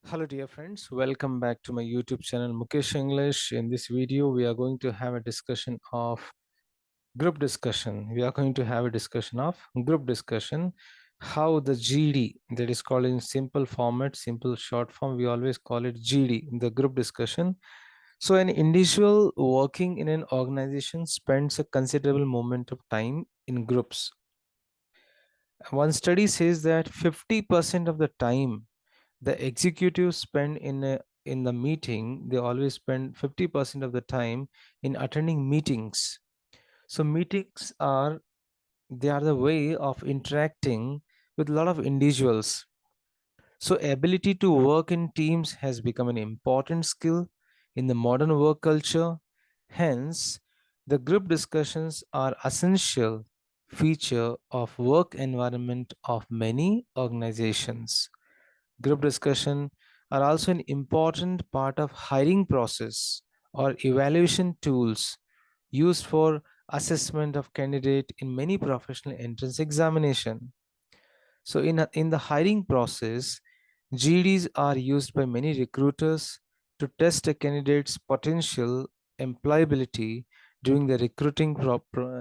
Hello dear friends, welcome back to my YouTube channel Mukesh English. In this video, we are going to have a discussion of group discussion. We are going to have a discussion of group discussion, how the GD, that is called in simple format, simple short form, we always call it GD, the group discussion. So an individual working in an organization spends a considerable amount of time in groups. One study says that 50% of the time the executives spend in the meeting, they always spend 50% of the time in attending meetings. So meetings are, they are the way of interacting with a lot of individuals. So ability to work in teams has become an important skill in the modern work culture. Hence, the group discussions are essential feature of work environment of many organizations. Group discussion are also an important part of hiring process or evaluation tools used for assessment of candidate in many professional entrance examination. So in the hiring process, GDs are used by many recruiters to test a candidate's potential employability during the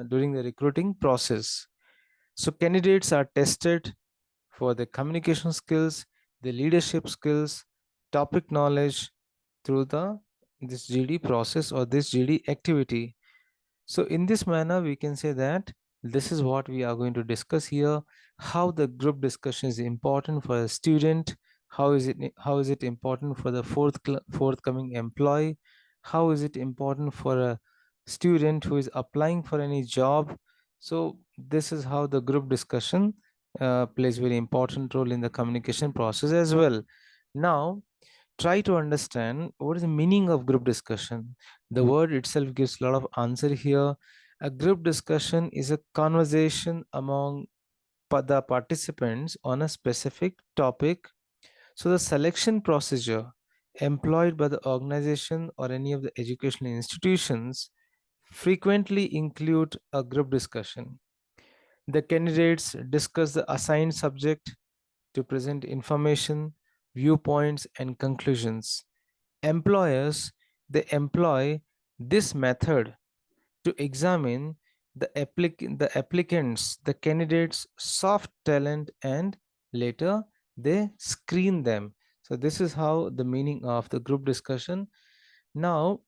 during the recruiting process. So candidates are tested for the communication skills, the leadership skills, topic knowledge through the this GD process or this GD activity. So in this manner, we can say that this is what we are going to discuss here, how the group discussion is important for a student, how is it important for the forthcoming employee, how is it important for a student who is applying for any job. So this is how the group discussion plays very important role in the communication process as well. Now try to understand what is the meaning of group discussion. The word itself gives a lot of answer here. A group discussion is a conversation among the participants on a specific topic. So the selection procedure employed by the organization or any of the educational institutions frequently include a group discussion. The candidates discuss the assigned subject to present information, viewpoints, and conclusions. Employers, they employ this method to examine the applicants, the candidates' soft talent, and later they screen them. So this is how the meaning of the group discussion. Now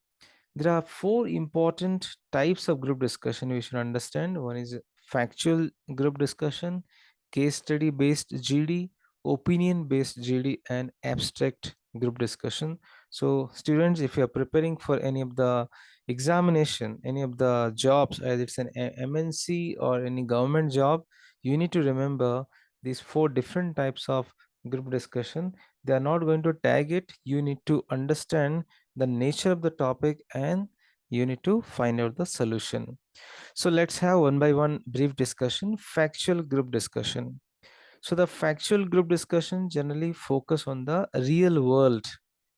there are four important types of group discussion we should understand. One is factual group discussion, case study based GD, opinion based GD, and abstract group discussion. So, students, if you are preparing for any of the examination, any of the jobs, either it's an MNC or any government job, you need to remember these four different types of group discussion. They are not going to tag it. You need to understand the nature of the topic and you need to find out the solution. So let's have one by one brief discussion. Factual group discussion. So the factual group discussion generally focus on the real world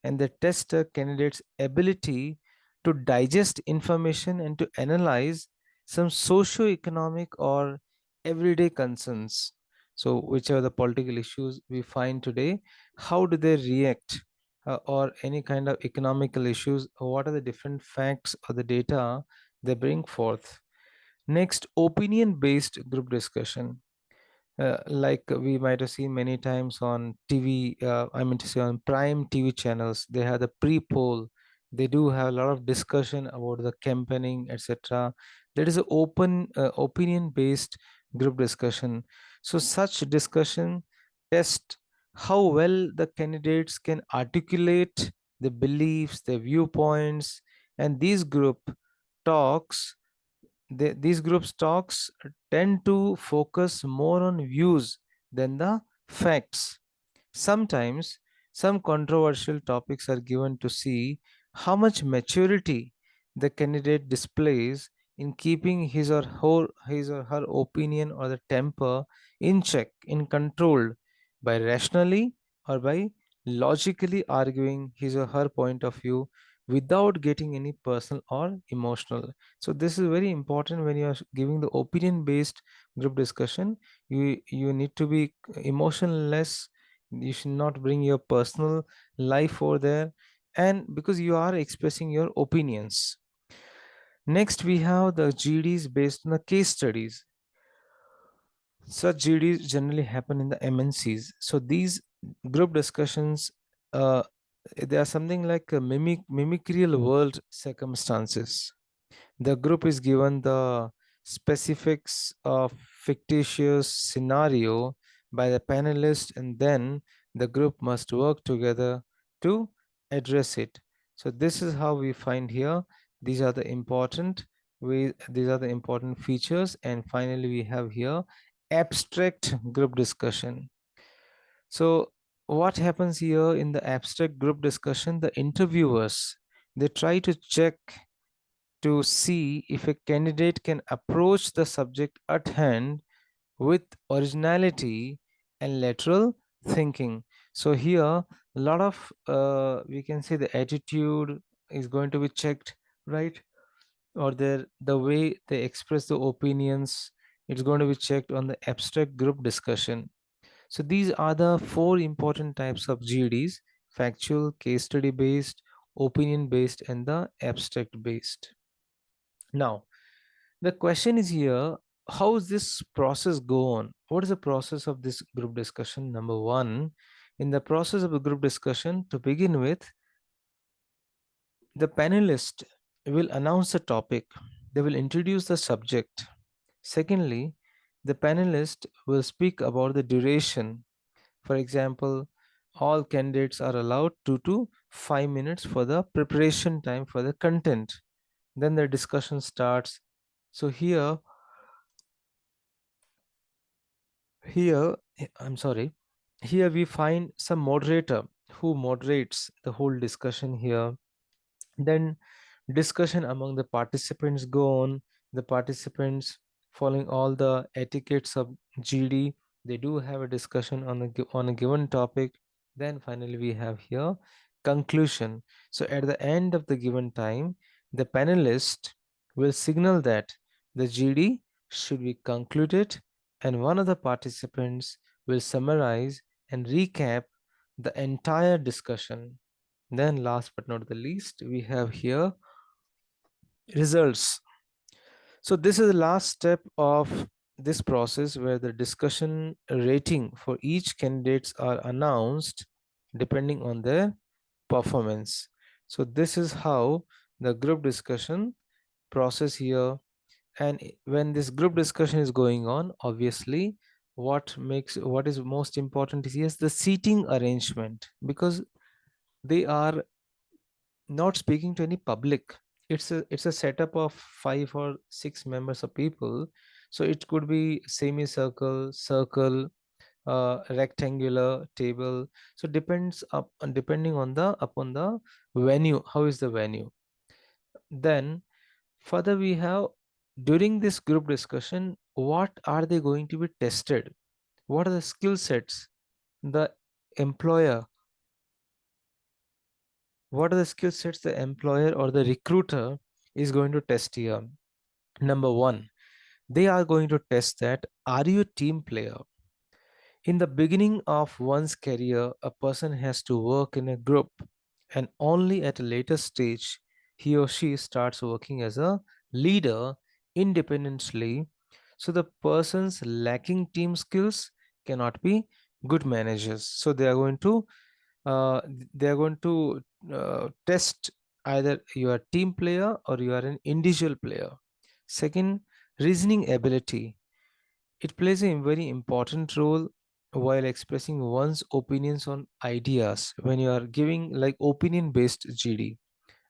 and they test a candidate's ability to digest information and to analyze some socio-economic or everyday concerns. So whichever the political issues we find today, how do they react, or any kind of economical issues, what are the different facts or the data they bring forth. Next, opinion based group discussion, like we might have seen many times on TV, I mean to say on prime TV channels, they have the pre-poll. They do have a lot of discussion about the campaigning, etc. That is an open, opinion-based group discussion. So such discussion test how well the candidates can articulate the beliefs, their viewpoints, and these groups talks tend to focus more on views than the facts. Sometimes some controversial topics are given to see how much maturity the candidate displays in keeping his or her opinion or the temper in check, in control by rationally or by logically arguing his or her point of view without getting any personal or emotional. So this is very important when you are giving the opinion based group discussion. You need to be emotionless, You should not bring your personal life over there, and because you are expressing your opinions. Next, we have the GDs based on the case studies. Such GDs generally happen in the MNCs. So these group discussions, uh, they are something like a mimicry world circumstances. The group is given the specifics of fictitious scenario by the panelist, and then the group must work together to address it. So this is how we find here. These are the important these are the important features. And finally, we have here abstract group discussion. So what happens here in the abstract group discussion? The interviewers, they try to check to see if a candidate can approach the subject at hand with originality and lateral thinking. So here, a lot of we can say the attitude is going to be checked, right? Or the way they express the opinions, it's going to be checked on the abstract group discussion. So these are the four important types of GDs: factual, case study based, opinion based, and the abstract based. Now, the question is here, how does this process go on? What is the process of this group discussion? Number one, in the process of a group discussion, to begin with, the panelist will announce the topic, they will introduce the subject. Secondly, the panelist will speak about the duration. For example, all candidates are allowed 2 to 5 minutes for the preparation time for the content. Then the discussion starts. So here, I'm sorry, here we find some moderator who moderates the whole discussion here. Then discussion among the participants go on. The participants, following all the etiquettes of GD, they do have a discussion on on a given topic. Then finally we have here conclusion. So at the end of the given time, the panelist will signal that the GD should be concluded, and one of the participants will summarize and recap the entire discussion. Then last but not the least, we have here results. So this is the last step of this process where the discussion rating for each candidates are announced depending on their performance. So this is how the group discussion process here. And when this group discussion is going on, obviously what is most important is yes, the seating arrangement, because they are not speaking to any public. It's a setup of 5 or 6 members of people. So it could be semicircle, circle, rectangular table. So depending on the upon the venue, how is the venue. Then further we have, during this group discussion, what are they going to be tested? What are the skill sets the employer, what are the skill sets the employer or the recruiter is going to test here? Number one, they are going to test that, are you a team player? In the beginning of one's career, a person has to work in a group, and only at a later stage, he or she starts working as a leader independently. So the persons lacking team skills cannot be good managers. So uh, they are going to test either you are a team player or you are an individual player. Second, reasoning ability. It plays a very important role while expressing one's opinions on ideas when you are giving like opinion based GD,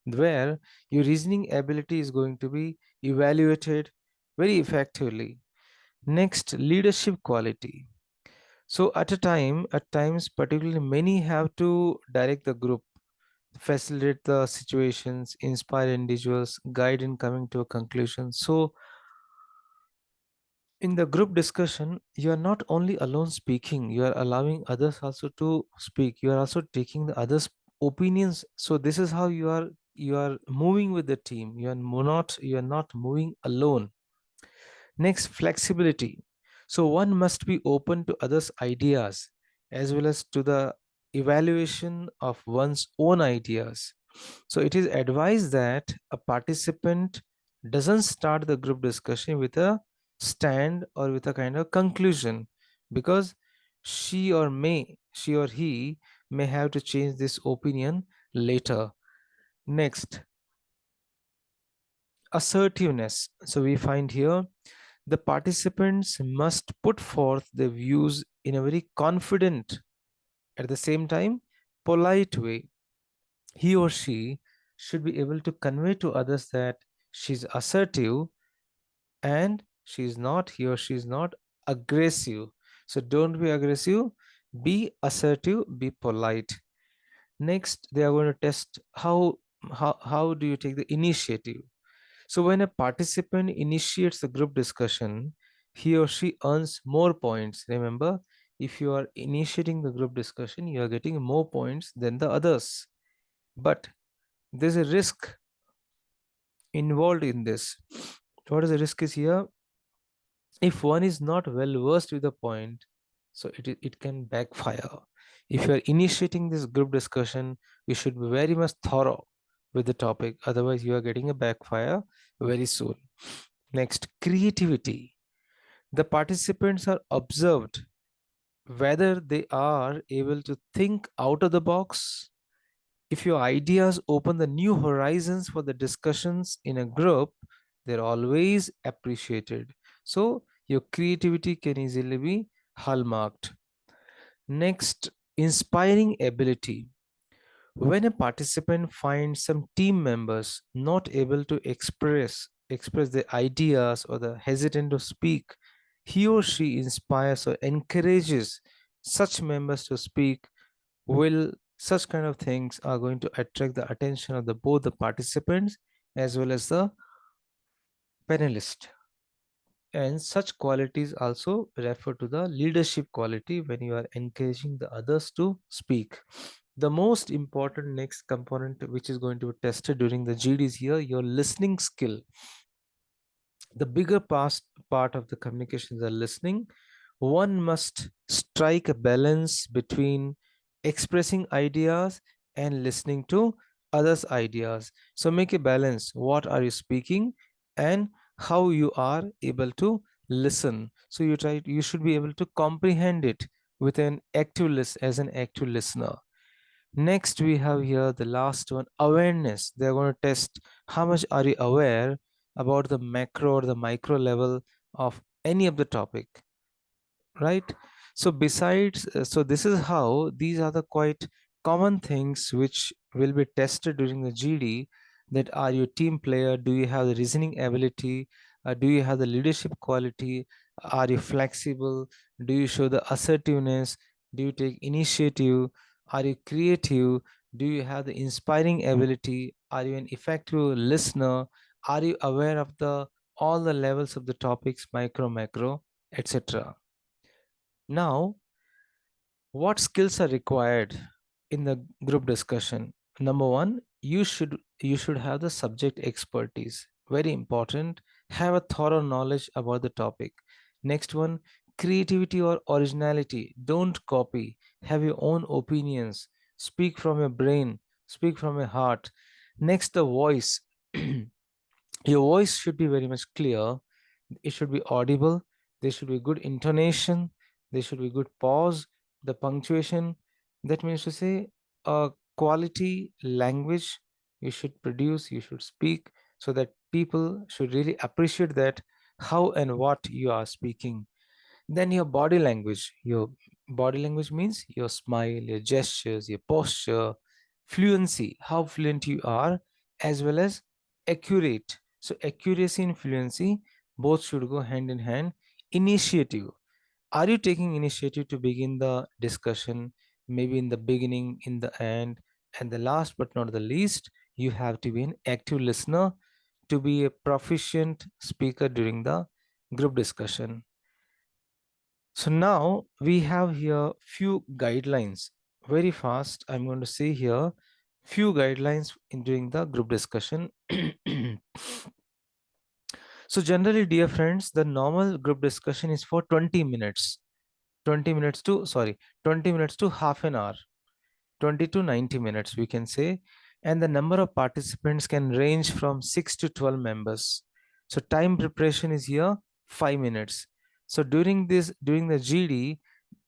where your reasoning ability is going to be evaluated very effectively. Next, leadership quality. So at times, particularly many have to direct the group, facilitate the situations, inspire individuals, guide in coming to a conclusion. So in the group discussion, you are not only alone speaking, you are allowing others also to speak. You are also taking the others' opinions. So this is how you are moving with the team. You are not moving alone. Next, flexibility. So one must be open to others' ideas. as well as to the evaluation of one's own ideas. So it is advised that a participant doesn't start the group discussion with a stand or with a kind of conclusion, because she or he may have to change this opinion later. Next, assertiveness. So we find here the participants must put forth their views in a very confident, at the same time, polite way. He or she should be able to convey to others that she's assertive, and he or she is not aggressive. So don't be aggressive, be assertive, be polite. Next, they are going to test how do you take the initiative. So when a participant initiates the group discussion, he or she earns more points. Remember, if you are initiating the group discussion, you are getting more points than the others. But there's a risk involved in this. What is the risk is here? If one is not well versed with the point, so it can backfire. If you are initiating this group discussion, you should be very much thorough with the topic. Otherwise, you are getting a backfire very soon. Next, creativity. The participants are observed whether they are able to think out of the box. If your ideas open the new horizons for the discussions in a group, they're always appreciated. So your creativity can easily be hallmarked. Next, inspiring ability. When a participant finds some team members not able to express their ideas or the hesitant to speak, he or she inspires or encourages such members to speak. Will such kind of things are going to attract the attention of the both the participants as well as the panelist. And such qualities also refer to the leadership quality when you are encouraging the others to speak. The most important next component which is going to be tested during the GD is here your listening skill. The bigger part of the communication is the listening. One must strike a balance between expressing ideas and listening to others' ideas. So make a balance. What are you speaking and how you are able to listen. So you should be able to comprehend it with an active as an active listener. Next, we have here the last one, awareness. They're going to test how much are you aware about the macro or the micro level of any of the topic, right? So besides, so this is how these are the quite common things which will be tested during the GD. That are you a team player? Do you have the reasoning ability? Do you have the leadership quality? Are you flexible? Do you show the assertiveness? Do you take initiative? Are you creative? Do you have the inspiring ability? Are you an effective listener? Are you aware of the all the levels of the topics, micro, macro, etc.? Now, what skills are required in the group discussion? Number one, you should have the subject expertise. Very important. Have a thorough knowledge about the topic. Next one, creativity or originality. Don't copy. Have your own opinions. Speak from your brain. Speak from your heart. Next, the voice. Your voice should be very much clear. It should be audible. There should be good intonation. There should be good pause, the punctuation. That means to say a quality language you should produce, you should speak, so that people should really appreciate that how and what you are speaking. Then your body language means your smile, your gestures, your posture, fluency, how fluent you are, as well as accurate. So accuracy and fluency both should go hand in hand. Initiative, are you taking initiative to begin the discussion, maybe in the beginning, in the end, and the last but not the least, you have to be an active listener to be a proficient speaker during the group discussion. So now we have here few guidelines. Very fast, I'm going to say here few guidelines in during the group discussion. So generally, dear friends, the normal group discussion is for 20 minutes. 20 minutes to, sorry, 20 minutes to half an hour, 20 to 90 minutes, we can say. And the number of participants can range from 6 to 12 members. So time preparation is here 5 minutes. So during the GD,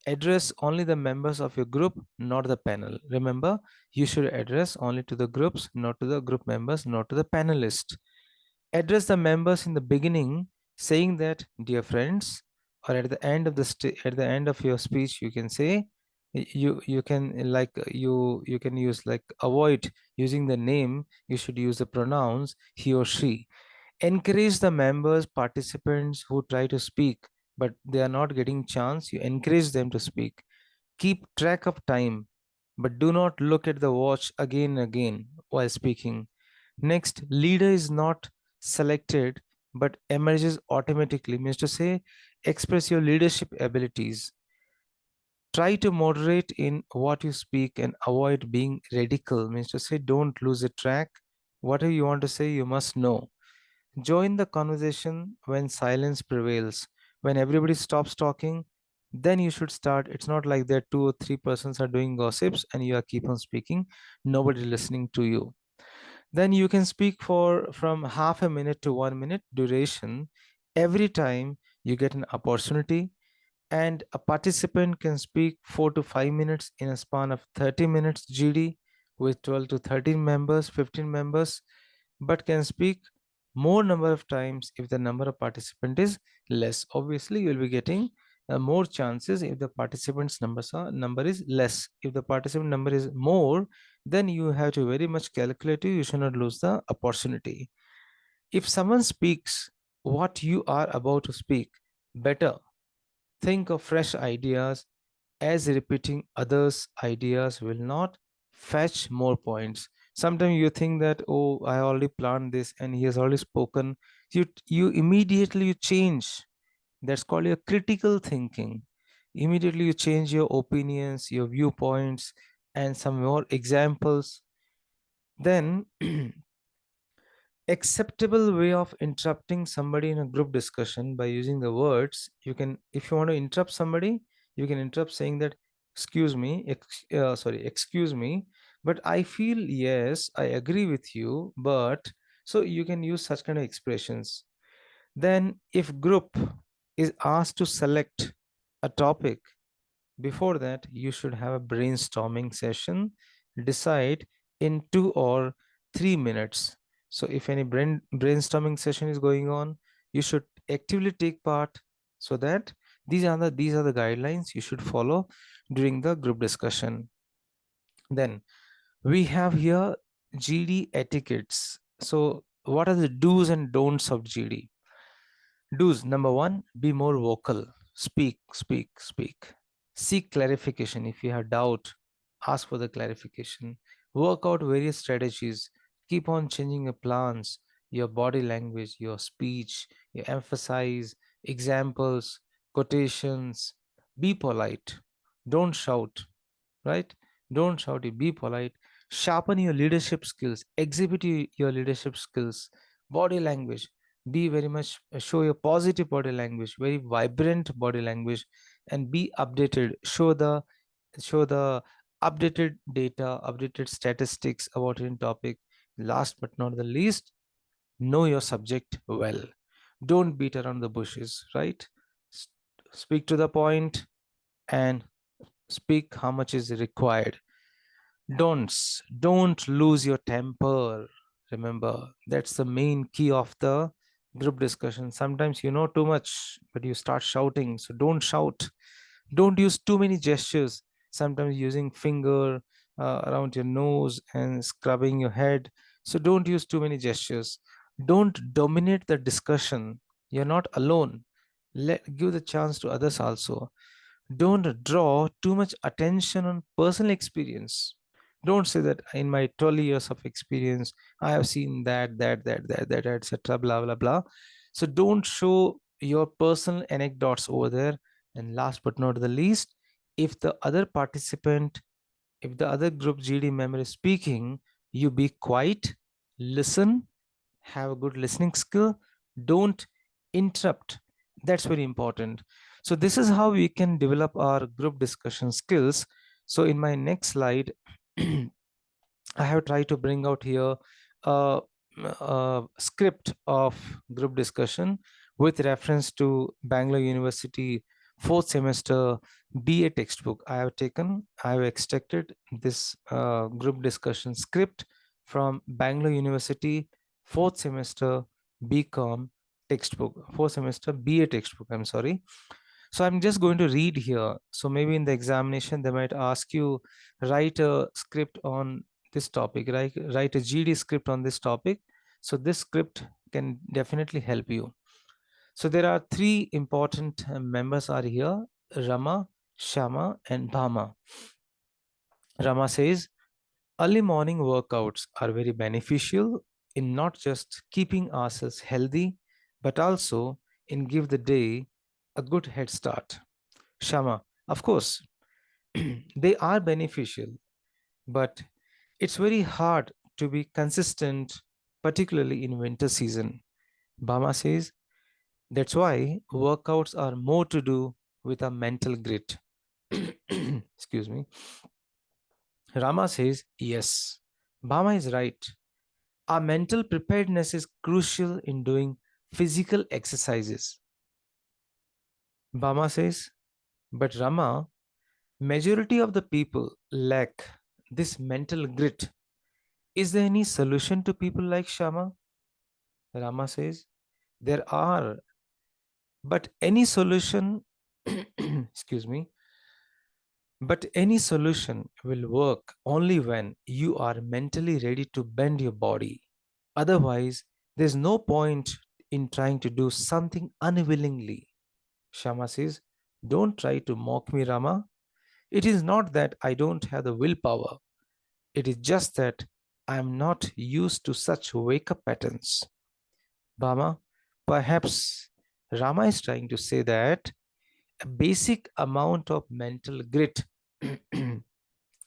address only the members of your group, not the panel. Remember, you should address only to the groups, not to the group members, not to the panelists. Address the members in the beginning, saying that, dear friends, or at the end of at the end of your speech, you can say, you can like you can use like, avoid using the name. You should use the pronouns he or she. Encourage the members, participants who try to speak but they are not getting chance. You encourage them to speak. Keep track of time, but do not look at the watch again and again while speaking. Next, leader is not selected but emerges automatically, means to say, express your leadership abilities. Try to moderate in what you speak and avoid being radical, means to say, don't lose the track. Whatever you want to say, you must know. Join the conversation when silence prevails. When everybody stops talking, then you should start. It's not like that two or three persons are doing gossips and you are keep on speaking, nobody listening to you. Then you can speak for from half a minute to 1 minute duration every time you get an opportunity. And a participant can speak 4 to 5 minutes in a span of 30 minutes GD with 12 to 13 members, 15 members, but can speak more number of times if the number of participant is less. Obviously, you will be getting more chances if the participants number is less. If the participant number is more, then you have to very much calculate. You should not lose the opportunity. If someone speaks what you are about to speak, better think of fresh ideas, as repeating others' ideas will not fetch more points. Sometimes you think that, oh, I already planned this and he has already spoken. You immediately you change. That's called your critical thinking. Immediately you change your opinions, your viewpoints, and some more examples. Then acceptable way of interrupting somebody in a group discussion by using the words, you can, if you want to interrupt somebody, you can interrupt saying that, excuse me, excuse me, but I feel, yes, I agree with you, but, so you can use such kind of expressions. Then if group is asked to select a topic, before that, you should have a brainstorming session. Decide in 2 or 3 minutes. So if any brainstorming session is going on, you should actively take part, so that these are the guidelines you should follow during the group discussion. Then we have here GD etiquettes. So what are the do's and don'ts of GD? Do's: number one, be more vocal. Speak, speak, speak. Seek clarification. If you have doubt, ask for the clarification. Work out various strategies. Keep on changing your plans, your body language, your speech, you emphasize examples, quotations. Be polite. Don't shout, right? Don't shout it. Be polite. Sharpen your leadership skills. Exhibit your leadership skills. Body language. Be very much, show your positive body language, very vibrant body language, and be updated. Show the updated data, updated statistics about any topic. Last but not the least, know your subject well. Don't beat around the bushes, right? Speak to the point and speak how much is required. Don't lose your temper. Remember, that's the main key of the group discussion. Sometimes you know too much, but you start shouting. So don't shout. Don't use too many gestures. Sometimes using finger around your nose and scrubbing your head. So don't use too many gestures. Don't dominate the discussion. You're not alone. Give the chance to others also. Don't draw too much attention on personal experience. Don't say that in my 12 years of experience, I have seen that, etc. Blah blah blah. So don't show your personal anecdotes over there. And last but not the least, if the other participant, if the other group GD member is speaking, you be quiet, listen, have a good listening skill. Don't interrupt. That's very important. So this is how we can develop our group discussion skills. So in my next slide, I have tried to bring out here a script of group discussion with reference to Bangalore University fourth semester BA textbook. I have extracted this group discussion script from Bangalore University fourth semester BCom textbook, fourth semester BA textbook, I'm sorry. So I'm just going to read here. So maybe in the examination, they might ask you, write a script on this topic, right? Write a GD script on this topic. So this script can definitely help you. So there are three important members are here, Rama, Shama, and Bhama. Rama says, early morning workouts are very beneficial in not just keeping ourselves healthy, but also in give the day a good head start. Shama, of course, they are beneficial, but it's very hard to be consistent, particularly in winter season. Bama says that's why workouts are more to do with a mental grit. Excuse me. Rama says yes. Bama is right. Our mental preparedness is crucial in doing physical exercises. Bama says, but Rama, majority of the people lack this mental grit. Is there any solution to people like Shama? Rama says, there are, but any solution, excuse me, but any solution will work only when you are mentally ready to bend your body. Otherwise, there's no point in trying to do something unwillingly. Shama says, don't try to mock me, Rama. It is not that I don't have the willpower. It is just that I am not used to such wake up patterns. Bama, perhaps Rama is trying to say that a basic amount of mental grit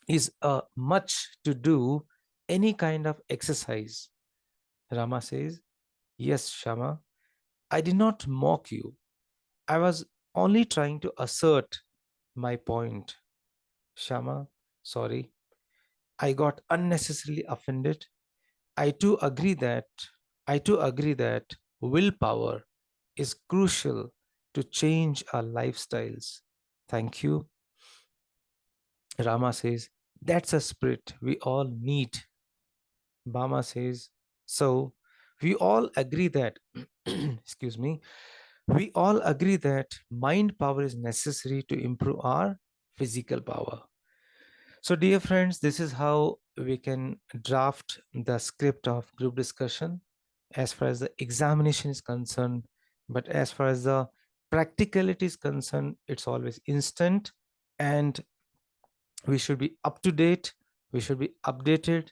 is much to do any kind of exercise. Rama says, yes, Shama, I did not mock you. I was only trying to assert my point. Shama, sorry, I got unnecessarily offended. I too agree that I too agree that willpower is crucial to change our lifestyles. Thank you. Rama says, that's a spirit we all need. Bama says, so we all agree that, excuse me, we all agree that mind power is necessary to improve our physical power. So, dear friends, this is how we can draft the script of group discussion as far as the examination is concerned. But as far as the practicality is concerned, it's always instant, and we should be up to date. We should be updated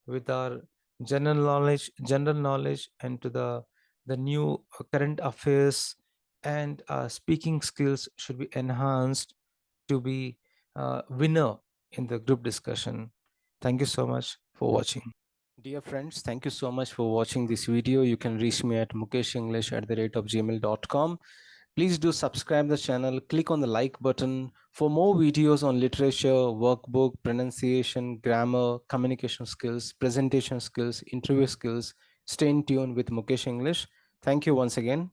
with our general knowledge, and to the new current affairs, and speaking skills should be enhanced to be winner in the group discussion. Thank you so much for watching. Dear friends, thank you so much for watching this video. You can reach me at mukeshenglish@gmail.com. Please do subscribe the channel, click on the like button for more videos on literature, workbook, pronunciation, grammar, communication skills, presentation skills, interview skills. Stay in tune with Mukesh English. Thank you once again.